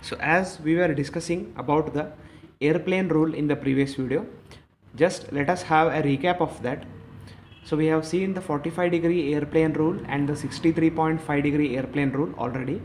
So as we were discussing about the airplane rule in the previous video, just let us have a recap of that. So we have seen the 45-degree airplane rule and the 63.5-degree airplane rule already.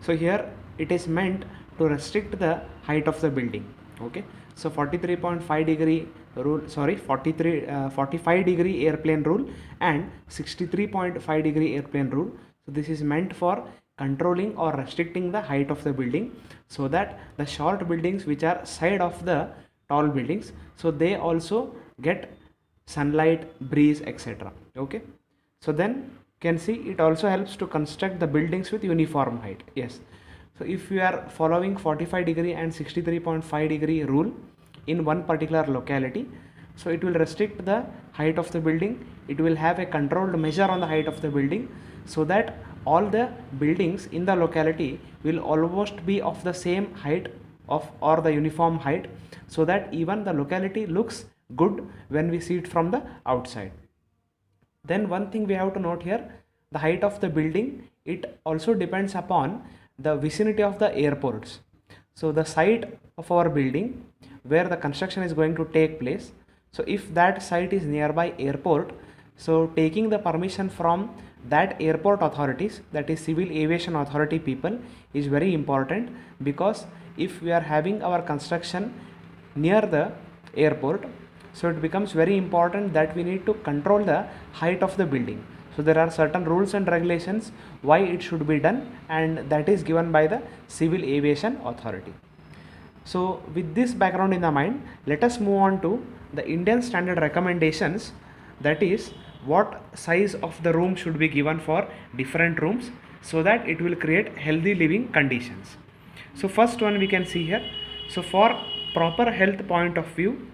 So here it is meant to restrict the height of the building. Okay, so 43.5-degree rule, 45-degree airplane rule and 63.5-degree airplane rule. So this is meant for controlling or restricting the height of the building, so that the short buildings which are side of the tall buildings, so they also get sunlight, breeze, etc. Okay, so then can see it also helps to construct the buildings with uniform height. Yes, so if you are following 45-degree and 63.5-degree rule in one particular locality, so it will restrict the height of the building, it will have a controlled measure on the height of the building, so that all the buildings in the locality will almost be of the same height of or the uniform height, so that even the locality looks good when we see it from the outside. Then one thing we have to note here, the height of the building, it also depends upon the vicinity of the airports. So the site of our building where the construction is going to take place, so if that site is nearby airport, so taking the permission from that airport authorities, that is civil aviation authority people, is very important, because if we are having our construction near the airport, so it becomes very important that we need to control the height of the building. So there are certain rules and regulations why it should be done, and that is given by the civil aviation authority. So with this background in the mind, let us move on to the Indian standard recommendations, that is what size of the room should be given for different rooms, so that it will create healthy living conditions. So first one we can see here. So for proper health point of view,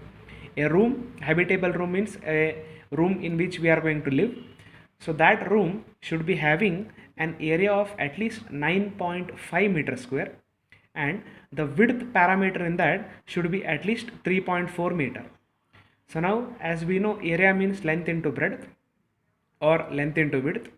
a room, habitable room means a room in which we are going to live. So that room should be having an area of at least 9.5 meter square, and the width parameter in that should be at least 3.4 meter. So now as we know, area means length into breadth or length into width.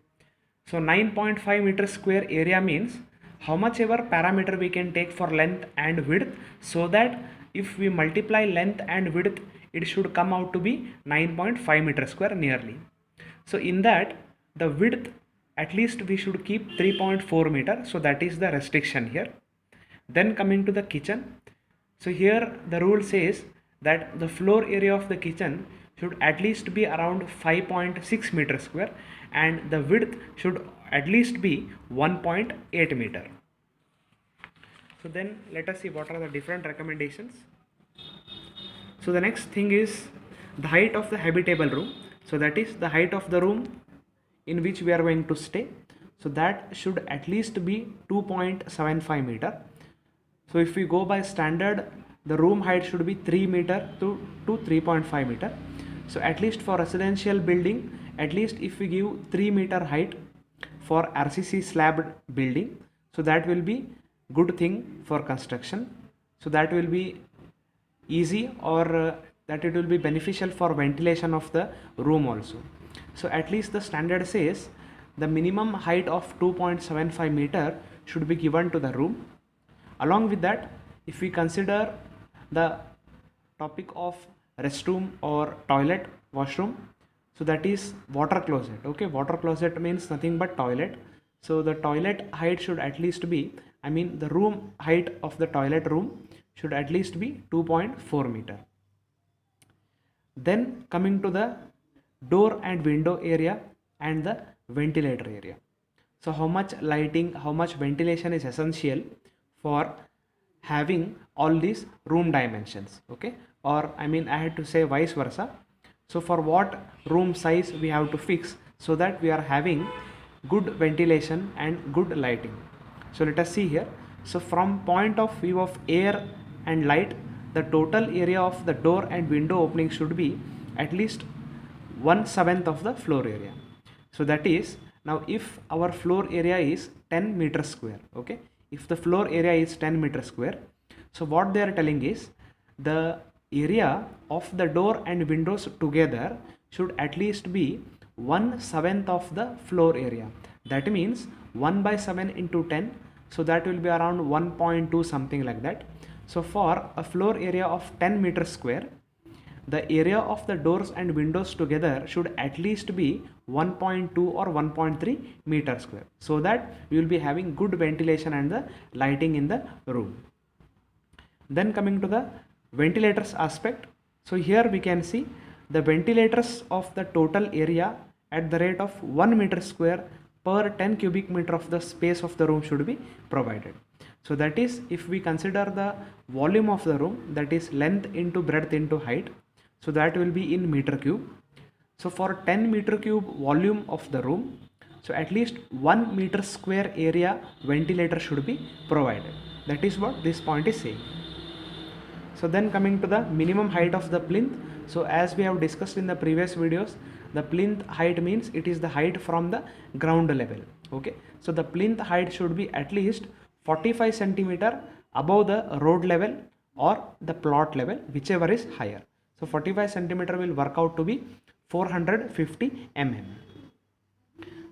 So 9.5 meter square area means how much ever parameter we can take for length and width, so that if we multiply length and width, it should come out to be 9.5 meter square nearly. So in that, the width at least we should keep 3.4 meter, so that is the restriction here. Then coming to the kitchen, so here the rule says that the floor area of the kitchen should at least be around 5.6 meter square, and the width should at least be 1.8 meter. So then let us see what are the different recommendations. So the next thing is the height of the habitable room. So that is the height of the room in which we are going to stay. So that should at least be 2.75 meter. So if we go by standard, the room height should be 3 meter to 3.5 meter. So at least for residential building, at least if we give 3 meter height for RCC slab building, so that will be good thing for construction. So that will be easy, or that it will be beneficial for ventilation of the room also. So at least the standard says the minimum height of 2.75 meter should be given to the room. Along with that, if we consider the topic of restroom or toilet, washroom, so that is water closet. Okay, water closet means nothing but toilet. So the toilet height should at least be, the room height of the toilet room should at least be 2.4 meter. Then coming to the door and window area and the ventilator area. So how much lighting, how much ventilation is essential for having all these room dimensions. Okay, or I had to say vice versa. So for what room size we have to fix, so that we are having good ventilation and good lighting. So let us see here. So from point of view of air and light, the total area of the door and window opening should be at least 1/7 of the floor area. So that is, now if our floor area is 10 meter square, okay, if the floor area is 10 meter square, so what they are telling is the area of the door and windows together should at least be 1/7 of the floor area. That means 1/7 into 10, so that will be around 1.2 something like that. So for a floor area of 10 meters square, the area of the doors and windows together should at least be 1.2 or 1.3 meter square, so that we will be having good ventilation and the lighting in the room. Then coming to the ventilators aspect, so here we can see the ventilators of the total area at the rate of 1 meter square per 10 cubic meter of the space of the room should be provided. So that is, if we consider the volume of the room, that is length into breadth into height, so that will be in meter cube. So for 10 meter cube volume of the room, so at least 1 meter square area ventilator should be provided. That is what this point is saying. So then coming to the minimum height of the plinth. So as we have discussed in the previous videos, the plinth height means it is the height from the ground level. Okay, so the plinth height should be at least 45 centimeter above the road level or the plot level, whichever is higher. So 45 centimeter will work out to be 450 mm.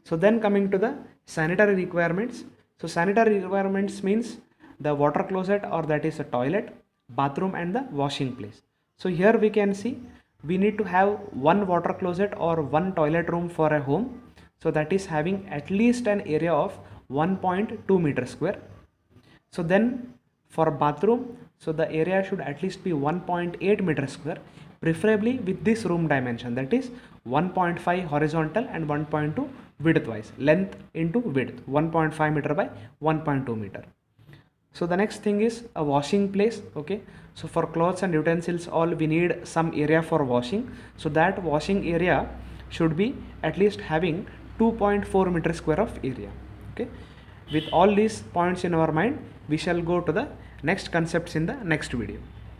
So then coming to the sanitary requirements. So sanitary requirements means the water closet, or that is a toilet, bathroom and the washing place. So here we can see we need to have one water closet or one toilet room for a home. So that is having at least an area of 1.2 meter square. So then for bathroom, so the area should at least be 1.8 meter square, preferably with this room dimension, that is 1.5 horizontal and 1.2 width wise, length into width, 1.5 meter by 1.2 meter. So the next thing is a washing place. Okay, so for clothes and utensils all, we need some area for washing. So that washing area should be at least having 2.4 meter square of area. Okay, with all these points in our mind, we shall go to the next concepts in the next video.